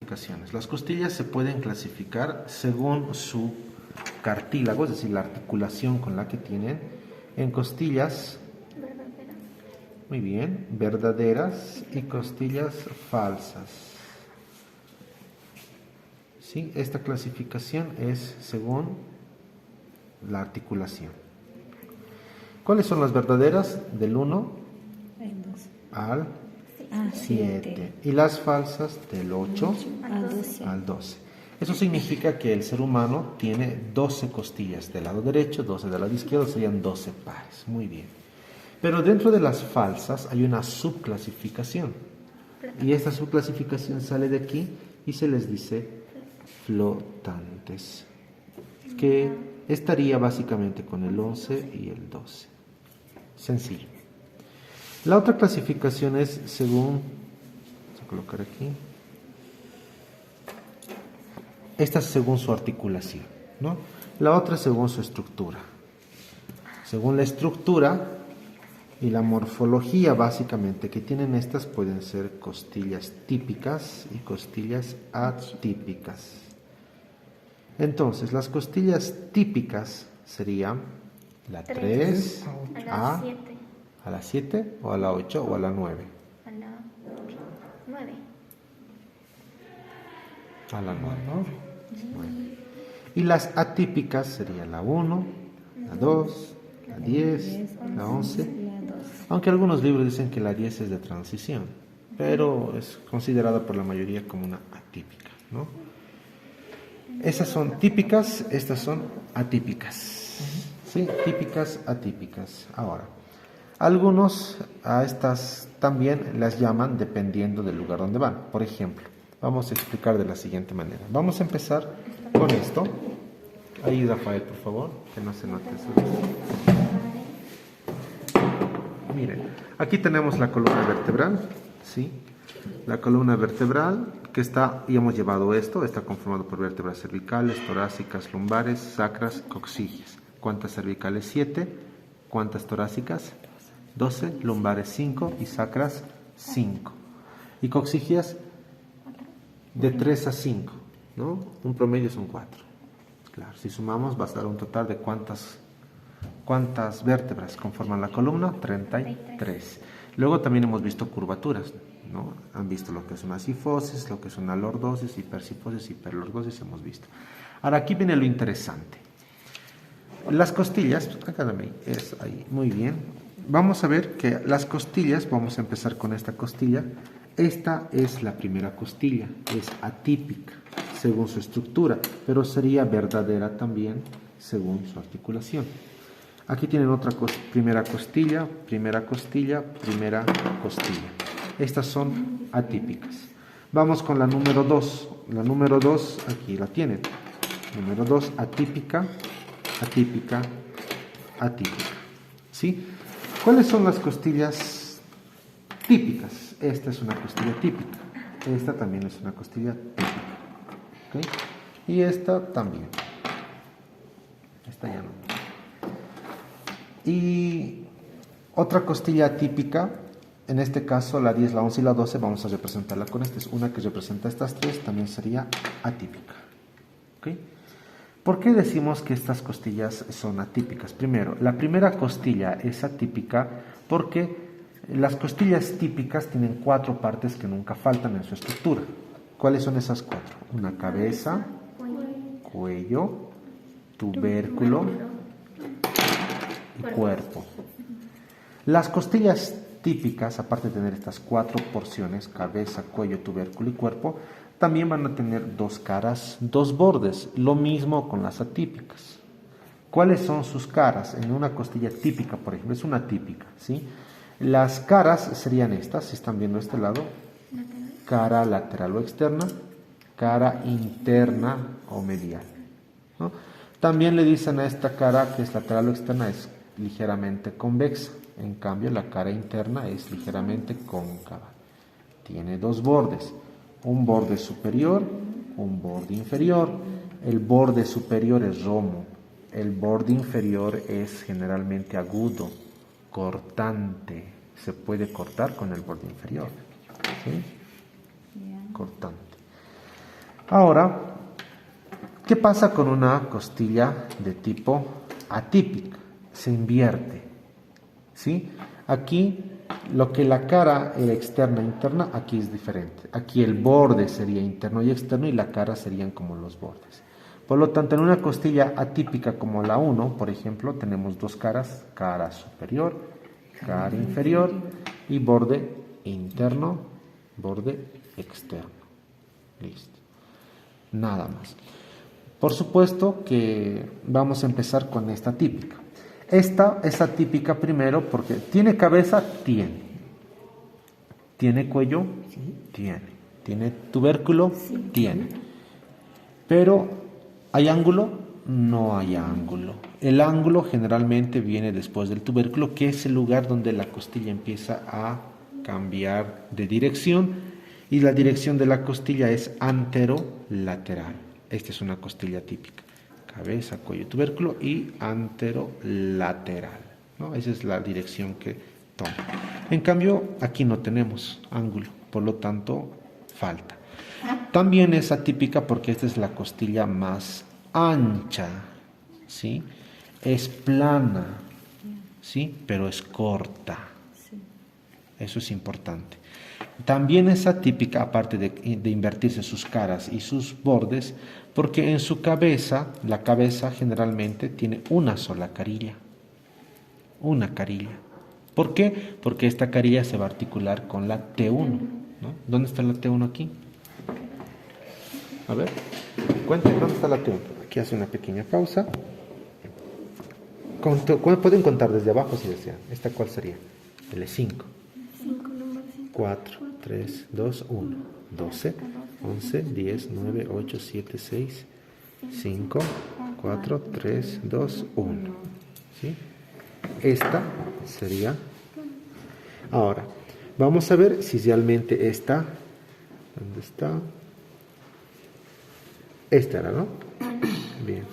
clasificaciones. Las costillas se pueden clasificar según su cartílago, es decir, la articulación con la que tienen, en costillas, muy bien, verdaderas y costillas falsas. ¿Sí? Esta clasificación es según la articulación. ¿Cuáles son las verdaderas? Del 1 al 7. Y las falsas del 8 al 12. Eso significa que el ser humano tiene 12 costillas del lado derecho, 12 del lado izquierdo, serían 12 pares. Muy bien. Pero dentro de las falsas hay una subclasificación. Y esta subclasificación sale de aquí y se les dice flotantes, que estaría básicamente con el 11 y el 12. Sencillo. La otra clasificación es según, vamos a colocar aquí, esta es según su articulación, ¿no? La otra según su estructura. Según la estructura y la morfología básicamente que tienen estas, pueden ser costillas típicas y costillas atípicas. Entonces, las costillas típicas serían la 3 a la 7 o a la 8 o a la 9. A la 9. A la 9. Y las atípicas serían la 1, la 2, la 10, la 11. Aunque algunos libros dicen que la 10 es de transición, pero es considerada por la mayoría como una atípica, ¿no? Esas son típicas, estas son atípicas. ¿Sí? Típicas, atípicas. Ahora, algunos a estas también las llaman dependiendo del lugar donde van. Por ejemplo, vamos a explicar de la siguiente manera. Vamos a empezar con esto. Ahí, Rafael, por favor, que no se note eso. Miren, aquí tenemos la columna vertebral, ¿sí? La columna vertebral que está, y hemos llevado esto, está conformado por vértebras cervicales, torácicas, lumbares, sacras, coxillas. ¿Cuántas cervicales? 7. ¿Cuántas torácicas? 12. Lumbares 5 y sacras 5. Y coxillas de 3 a 5, ¿no? Un promedio son 4. Claro, si sumamos va a dar un total de ¿cuántas vértebras conforman la columna? 33. Luego también hemos visto curvaturas, ¿no? Han visto lo que es una cifosis, lo que es una lordosis, hipercifosis, hiperlordosis, hemos visto. Ahora aquí viene lo interesante. Las costillas, acá también es ahí, muy bien. Vamos a ver que las costillas, vamos a empezar con esta costilla. Esta es la primera costilla, es atípica según su estructura, pero sería verdadera también según su articulación. Aquí tienen otra primera costilla, primera costilla, primera costilla. Estas son atípicas. Vamos con la número 2. La número 2, aquí la tienen. Número 2, atípica, atípica, atípica. ¿Sí? ¿Cuáles son las costillas típicas? Esta es una costilla típica. Esta también es una costilla típica. ¿Okay? Y esta también. Esta ya no. Y otra costilla típica, en este caso la 10, la 11 y la 12, vamos a representarla con esta. Es una que representa estas tres, también sería atípica. ¿Okay? ¿Por qué decimos que estas costillas son atípicas? Primero, la primera costilla es atípica porque las costillas típicas tienen 4 partes que nunca faltan en su estructura. ¿Cuáles son esas 4? Una cabeza, cuello, tubérculo y cuerpo. Las costillas típicas, aparte de tener estas 4 porciones, cabeza, cuello, tubérculo y cuerpo, también van a tener 2 caras, 2 bordes. Lo mismo con las atípicas. ¿Cuáles son sus caras? En una costilla típica, por ejemplo, es una típica, ¿sí? Las caras serían estas, si están viendo este lado, cara lateral o externa, cara interna o medial, ¿no? También le dicen a esta cara que es lateral o externa, es ligeramente convexa. En cambio, la cara interna es ligeramente cóncava. Tiene 2 bordes, un borde superior, un borde inferior. El borde superior es romo, el borde inferior es generalmente agudo, cortante. Se puede cortar con el borde inferior, ¿sí? Cortante. Ahora, ¿qué pasa con una costilla de tipo atípica? Se invierte, ¿sí? Aquí, lo que la cara era externa e interna, aquí es diferente. Aquí el borde sería interno y externo y la cara serían como los bordes. Por lo tanto, en una costilla atípica como la 1, por ejemplo, tenemos dos caras, cara superior, cara inferior y borde interno, borde externo. Listo. Nada más. Por supuesto que vamos a empezar con esta típica. Esta es atípica primero porque tiene cabeza, tiene. ¿Tiene cuello? Sí. Tiene. ¿Tiene tubérculo? Sí. Tiene. Pero, ¿hay ángulo? No hay ángulo. El ángulo generalmente viene después del tubérculo, que es el lugar donde la costilla empieza a cambiar de dirección, y la dirección de la costilla es anterolateral. Esta es una costilla típica. Cabeza, cuello, tubérculo y anterolateral, ¿no? Esa es la dirección que toma. En cambio, aquí no tenemos ángulo, por lo tanto, falta. También es atípica porque esta es la costilla más ancha, ¿sí? Es plana, ¿sí? Pero es corta. Sí. Eso es importante. También es atípica, aparte de invertirse sus caras y sus bordes, porque en su cabeza, la cabeza generalmente tiene una sola carilla. Una carilla. ¿Por qué? Porque esta carilla se va a articular con la T1, ¿no? ¿Dónde está la T1 aquí? A ver, cuenten, ¿dónde está la T1? Aquí hace una pequeña pausa. Pueden contar desde abajo si desean. ¿Esta cuál sería? L5. 5 números. 4, 3, 2, 1. 12, 11, 10, 9, 8, 7, 6, 5, 4, 3, 2, 1. ¿Sí? Esta sería. Ahora, vamos a ver si realmente esta. ¿Dónde está? Esta era, ¿no? Bien.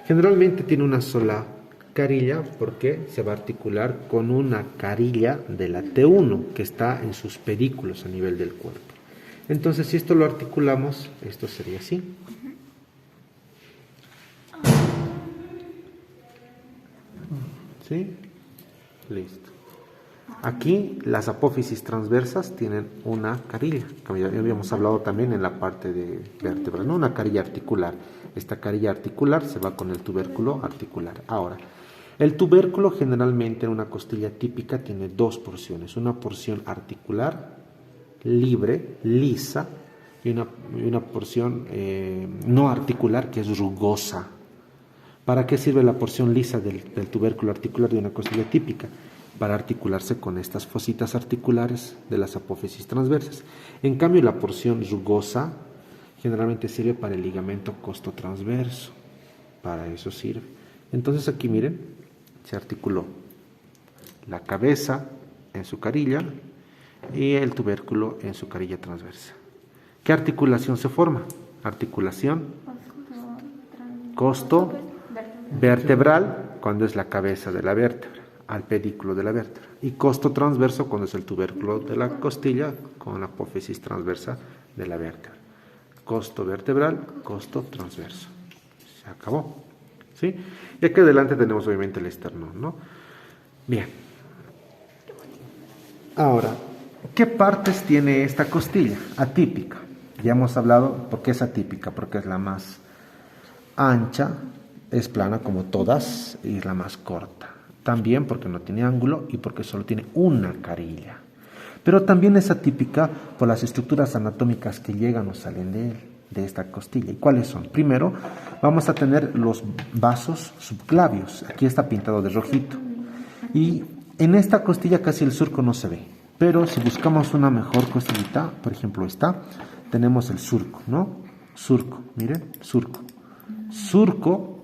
Generalmente tiene una sola carilla porque se va a articular con una carilla de la T1 que está en sus pedículos a nivel del cuerpo. Entonces, si esto lo articulamos, esto sería así. ¿Sí? Listo. Aquí las apófisis transversas tienen una carilla, como ya habíamos hablado también en la parte de vértebras, ¿no? Una carilla articular. Esta carilla articular se va con el tubérculo articular. Ahora, el tubérculo generalmente en una costilla típica tiene dos porciones. Una porción articular, libre, lisa, y una porción no articular que es rugosa. ¿Para qué sirve la porción lisa del tubérculo articular de una costilla típica? Para articularse con estas fositas articulares de las apófisis transversas. En cambio, la porción rugosa generalmente sirve para el ligamento costotransverso. Para eso sirve. Entonces aquí miren, se articuló la cabeza en su carilla y el tubérculo en su carilla transversa. ¿Qué articulación se forma? Articulación costo vertebral cuando es la cabeza de la vértebra al pedículo de la vértebra, y costo transverso cuando es el tubérculo de la costilla con la apófisis transversa de la vértebra. Costo vertebral, costo transverso. Se acabó. ¿Sí? Y aquí adelante tenemos obviamente el esternón, ¿no? Bien. Ahora, ¿qué partes tiene esta costilla? Atípica. Ya hemos hablado por qué es atípica, porque es la más ancha, es plana como todas y es la más corta. También porque no tiene ángulo y porque solo tiene una carilla. Pero también es atípica por las estructuras anatómicas que llegan o salen de esta costilla. ¿Y cuáles son? Primero, vamos a tener los vasos subclavios. Aquí está pintado de rojito. Y en esta costilla casi el surco no se ve. Pero si buscamos una mejor costillita, por ejemplo esta, tenemos el surco, ¿no? Surco, miren, surco. Surco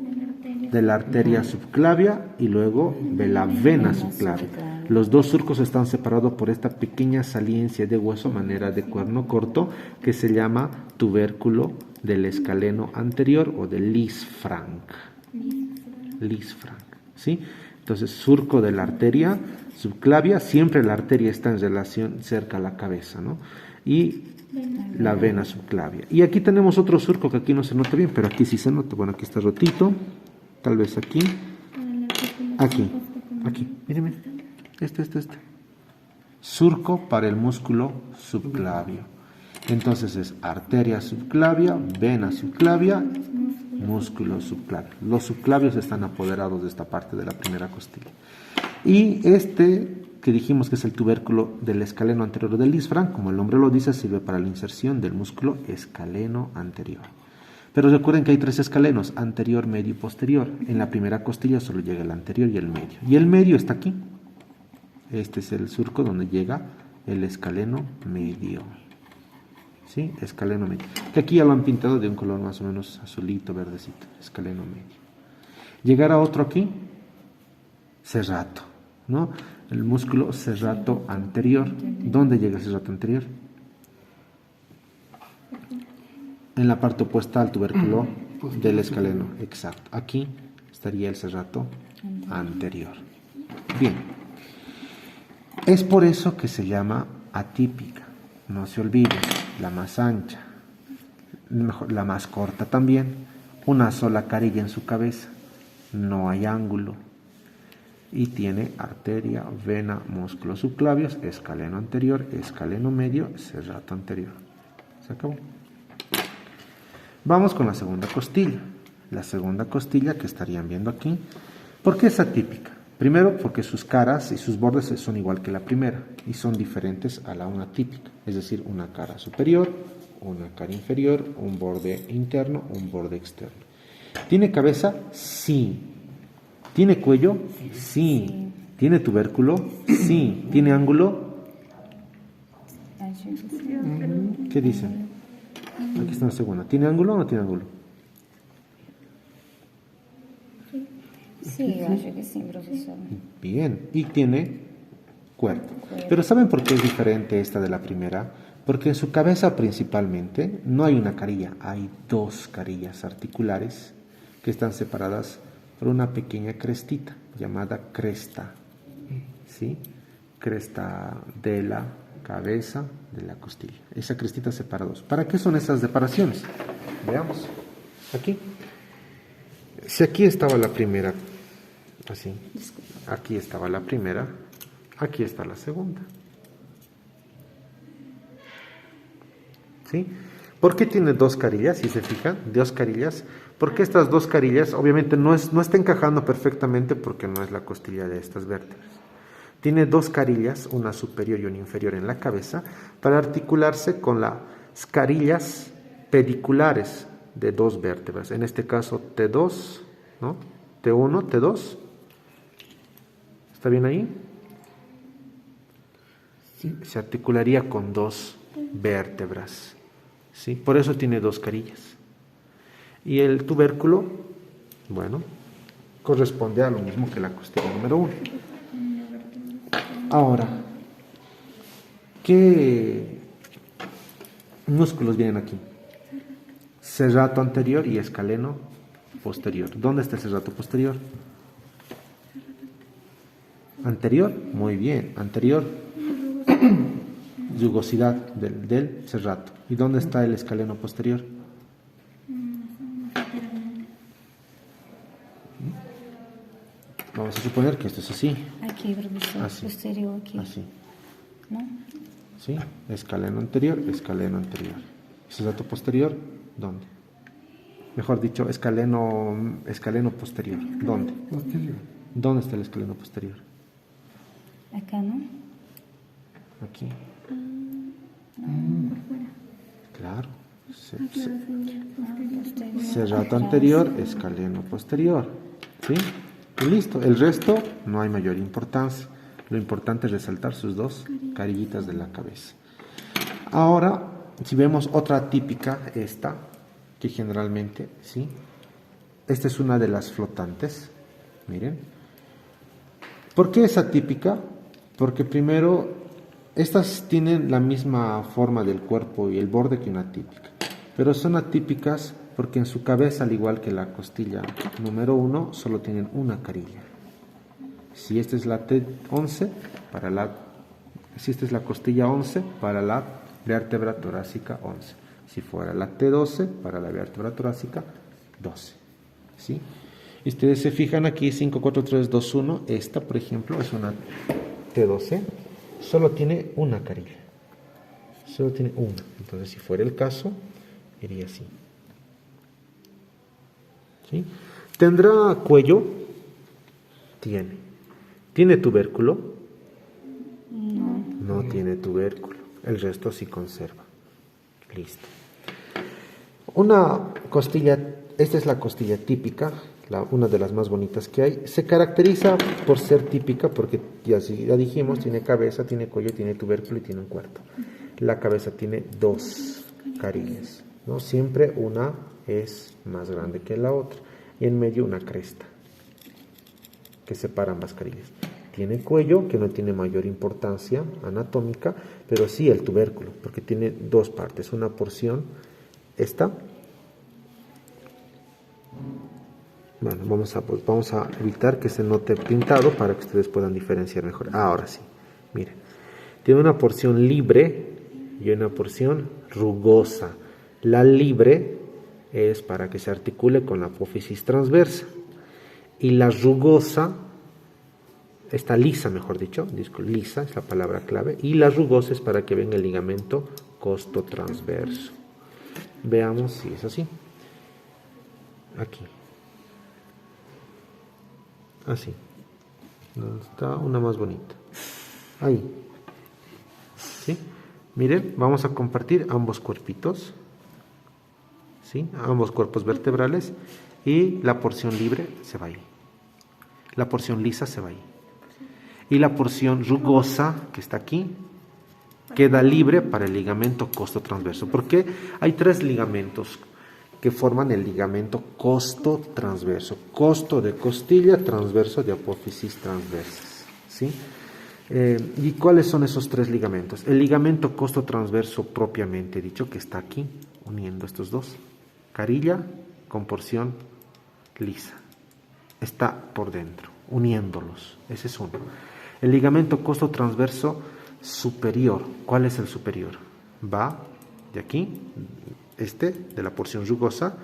de la arteria subclavia y luego de la vena subclavia. Los dos surcos están separados por esta pequeña saliencia de hueso, manera de cuerno corto, que se llama tubérculo del escaleno anterior o del Lisfranc. Lisfranc, ¿sí? Entonces, surco de la arteria subclavia, siempre la arteria está en relación cerca a la cabeza, ¿no? Y la vena subclavia. Y aquí tenemos otro surco que aquí no se nota bien, pero aquí sí se nota. Bueno, aquí está rotito, tal vez aquí, aquí, miren, este. Surco para el músculo subclavio. Entonces es arteria subclavia, vena subclavia, músculo subclavio. Los subclavios están apoderados de esta parte de la primera costilla. Y este que dijimos que es el tubérculo del escaleno anterior del isfran, como el nombre lo dice, sirve para la inserción del músculo escaleno anterior. Pero recuerden que hay tres escalenos, anterior, medio y posterior. En la primera costilla solo llega el anterior y el medio. Y el medio está aquí. Este es el surco donde llega el escaleno medio. ¿Sí? Escaleno medio. Que aquí ya lo han pintado de un color más o menos azulito, verdecito. Escaleno medio. Llegará otro aquí, serrato, ¿no? El músculo serrato anterior. ¿Dónde llega el serrato anterior? En la parte opuesta al tubérculo del escaleno. Exacto. Aquí estaría el serrato anterior. Bien. Es por eso que se llama atípica. No se olvide, la más ancha, la más corta también, una sola carilla en su cabeza, no hay ángulo y tiene arteria, vena, músculos subclavios, escaleno anterior, escaleno medio, serrato anterior. Se acabó. Vamos con la segunda costilla. La segunda costilla que estarían viendo aquí. ¿Por qué es atípica? Primero, porque sus caras y sus bordes son igual que la primera y son diferentes a la una típica, es decir, una cara superior, una cara inferior, un borde interno, un borde externo. ¿Tiene cabeza? Sí. ¿Tiene cuello? Sí. ¿Tiene tubérculo? Sí. ¿Tiene ángulo? ¿Qué dicen? Aquí está la segunda. ¿Tiene ángulo o no tiene ángulo? Sí, yo acho que sí, profesor. Bien, y tiene cuerpo. Pero ¿saben por qué es diferente esta de la primera? Porque en su cabeza principalmente no hay una carilla, hay dos carillas articulares que están separadas por una pequeña crestita llamada cresta, ¿sí? Cresta de la cabeza de la costilla. Esa crestita separa dos. ¿Para qué son esas separaciones? Veamos. Aquí. Si aquí estaba la primera, así, aquí estaba la primera, aquí está la segunda. ¿Sí? ¿Por qué tiene dos carillas? Si se fijan, dos carillas. Porque estas dos carillas, obviamente no está encajando perfectamente porque no es la costilla de estas vértebras. Tiene dos carillas, una superior y una inferior en la cabeza, para articularse con las carillas pediculares de dos vértebras. En este caso T2, ¿no? T1, T2. ¿Está bien ahí? Sí. Se articularía con dos vértebras, ¿sí? Por eso tiene dos carillas. Y el tubérculo, bueno, corresponde a lo mismo que la costilla número 1. Ahora, ¿qué músculos vienen aquí? Serrato anterior y escaleno posterior. ¿Dónde está el serrato posterior? Anterior, muy bien. Anterior, yugosidad del serrato. ¿Y dónde está el escaleno posterior? Vamos a suponer que esto es así. Aquí, profesor, Así. posterior aquí. Así. ¿No? ¿Sí? Escaleno anterior, escaleno anterior. Serrato posterior, ¿dónde? Mejor dicho, escaleno posterior. ¿Dónde? Posterior. ¿Dónde está el escaleno posterior? Acá, ¿no? Aquí. Por fuera. Claro. Posterior. Serrato anterior, escaleno posterior. ¿Sí? Y listo. El resto no hay mayor importancia. Lo importante es resaltar sus dos carillitas de la cabeza. Ahora, si vemos otra típica, esta, que generalmente, ¿sí? Esta es una de las flotantes. Miren. ¿Por qué es atípica? Porque primero, estas tienen la misma forma del cuerpo y el borde que una típica. Pero son atípicas porque en su cabeza, al igual que la costilla número 1, solo tienen una carilla. Si esta es la T11, si esta es la costilla 11, para la Vértebra torácica 11. Si fuera la T12, para la vértebra torácica 12. ¿Sí? Y ustedes se fijan aquí, 5, 4, 3, 2, 1. Esta, por ejemplo, es una T12. Solo tiene una carilla. Solo tiene una. Entonces, si fuera el caso, iría así. ¿Sí? ¿Tendrá cuello? Tiene. ¿Tiene tubérculo? No tiene tubérculo. El resto sí conserva. Listo. Una costilla, esta es la costilla típica, una de las más bonitas que hay. Se caracteriza por ser típica porque ya dijimos, tiene cabeza, tiene cuello, tiene tubérculo y tiene un cuarto. La cabeza tiene dos carillas, ¿no? Siempre una es más grande que la otra. Y en medio una cresta que separa ambas carillas. Tiene cuello, que no tiene mayor importancia anatómica, pero sí el tubérculo, porque tiene dos partes. Una porción, esta. Bueno, vamos a evitar que se note pintado para que ustedes puedan diferenciar mejor. Ahora sí, miren. Tiene una porción libre y una porción rugosa. La libre es para que se articule con la apófisis transversa. Y la rugosa, está lisa, mejor dicho, lisa es la palabra clave, y la rugosa es para que venga el ligamento costotransverso. Veamos si es así. Aquí. Así. ¿Dónde está una más bonita? Ahí. ¿Sí? Miren, vamos a compartir ambos cuerpitos. ¿Sí? Ambos cuerpos vertebrales. Y la porción libre se va ahí. La porción lisa se va ahí. Y la porción rugosa, que está aquí, queda libre para el ligamento costotransverso. Porque hay tres ligamentos que forman el ligamento costotransverso. Costo de costilla, transverso de apófisis transversas. ¿Sí? ¿Y cuáles son esos tres ligamentos? El ligamento costotransverso propiamente dicho, que está aquí, uniendo estos dos. Carilla con porción lisa. Está por dentro, uniéndolos. Ese es uno. El ligamento costotransverso superior. ¿Cuál es el superior? Va de aquí, de la porción rugosa,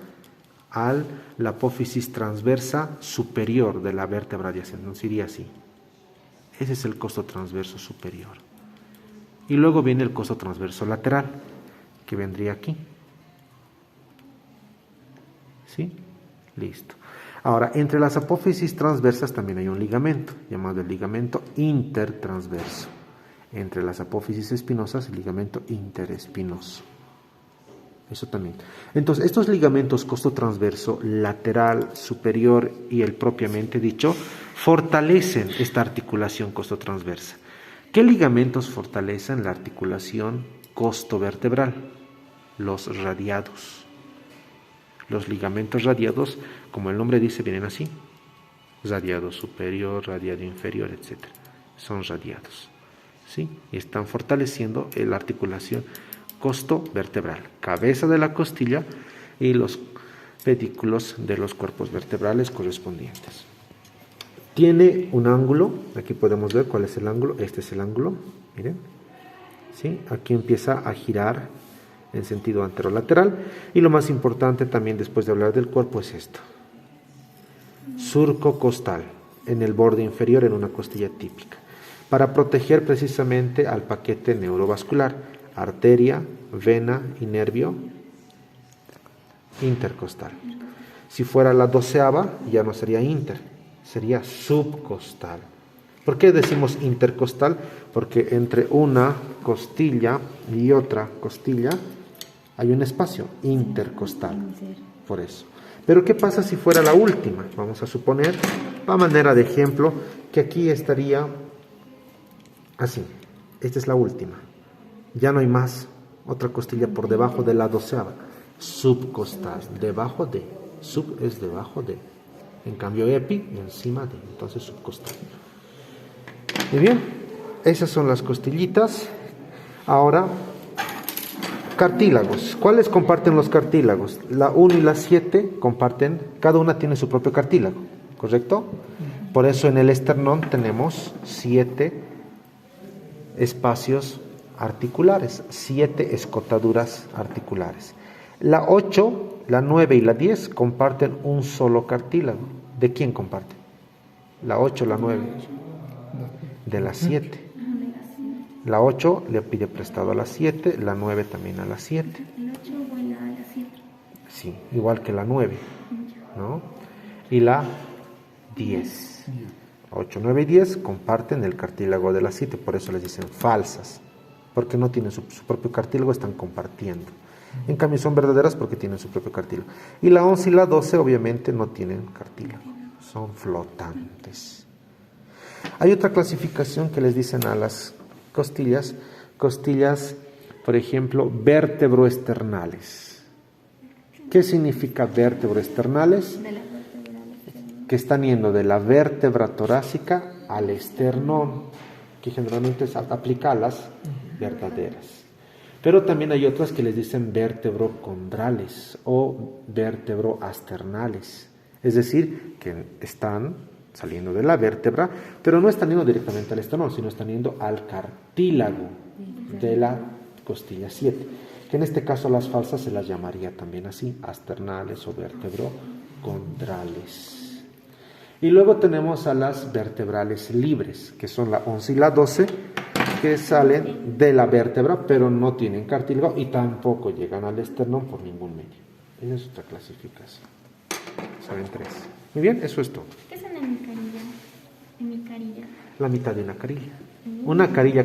a la apófisis transversa superior de la vértebra adyacente. Entonces iría así. Ese es el costotransverso superior. Y luego viene el costotransverso lateral, que vendría aquí. ¿Sí? Listo. Ahora, entre las apófisis transversas también hay un ligamento, llamado el ligamento intertransverso. Entre las apófisis espinosas, el ligamento interespinoso. Eso también. Entonces, estos ligamentos costotransverso, lateral, superior y el propiamente dicho, fortalecen esta articulación costotransversa. ¿Qué ligamentos fortalecen la articulación costovertebral? Los radiados. Los ligamentos radiados, como el nombre dice, vienen así. Radiado superior, radiado inferior, etc. Son radiados. ¿Sí? Y están fortaleciendo la articulación costovertebral. Cabeza de la costilla y los pedículos de los cuerpos vertebrales correspondientes. Tiene un ángulo. Aquí podemos ver cuál es el ángulo. Este es el ángulo. Miren. ¿Sí? Aquí empieza a girar en sentido anterolateral, y lo más importante también después de hablar del cuerpo es esto: surco costal en el borde inferior en una costilla típica, para proteger precisamente al paquete neurovascular, arteria, vena y nervio intercostal. Si fuera la 12ª ya no sería inter, sería subcostal. ¿Por qué decimos intercostal? Porque entre una costilla y otra costilla hay un espacio intercostal, por eso. Pero ¿qué pasa si fuera la última? Vamos a suponer, a manera de ejemplo, que aquí estaría así. Esta es la última. Ya no hay más otra costilla por debajo de la 12ª. Subcostal, debajo de. Sub es debajo de. En cambio epi, encima de. Entonces subcostal. Muy bien, esas son las costillitas. Ahora, cartílagos. ¿Cuáles comparten los cartílagos? La 1 y la 7 comparten, cada una tiene su propio cartílago, ¿correcto? Por eso en el esternón tenemos 7 espacios articulares, 7 escotaduras articulares. La 8, la 9 y la 10 comparten un solo cartílago. ¿De quién comparten? La 8, la 9. De la 7. La 8 le pide prestado a la 7, la 9 también a la 7. El 8 vuela a la 7. Sí, igual que la 9, ¿no? Y la 10. 8, 9 y 10 comparten el cartílago de la 7, por eso les dicen falsas, porque no tienen su propio cartílago, están compartiendo. En cambio son verdaderas porque tienen su propio cartílago. Y la 11 y la 12 obviamente no tienen cartílago, son flotantes. Hay otra clasificación que les dicen a las costillas, por ejemplo, vértebroesternales. ¿Qué significa vértebroesternales? Que están yendo de la vértebra torácica al esternón, que generalmente aplica a las verdaderas. Pero también hay otras que les dicen vértebrocondrales o vértebroasternales, es decir, que están saliendo de la vértebra, pero no están yendo directamente al esternón, sino están yendo al cartílago de la costilla 7, que en este caso las falsas se las llamaría también así, asternales o vértebrocondrales. Y luego tenemos a las vertebrales libres, que son la 11 y la 12, que salen de la vértebra, pero no tienen cartílago y tampoco llegan al esternón por ningún medio. Esa es otra clasificación. Saben 3. Muy bien, eso es todo. ¿Qué es una micarilla? Micarilla. La mitad de una carilla. Una carilla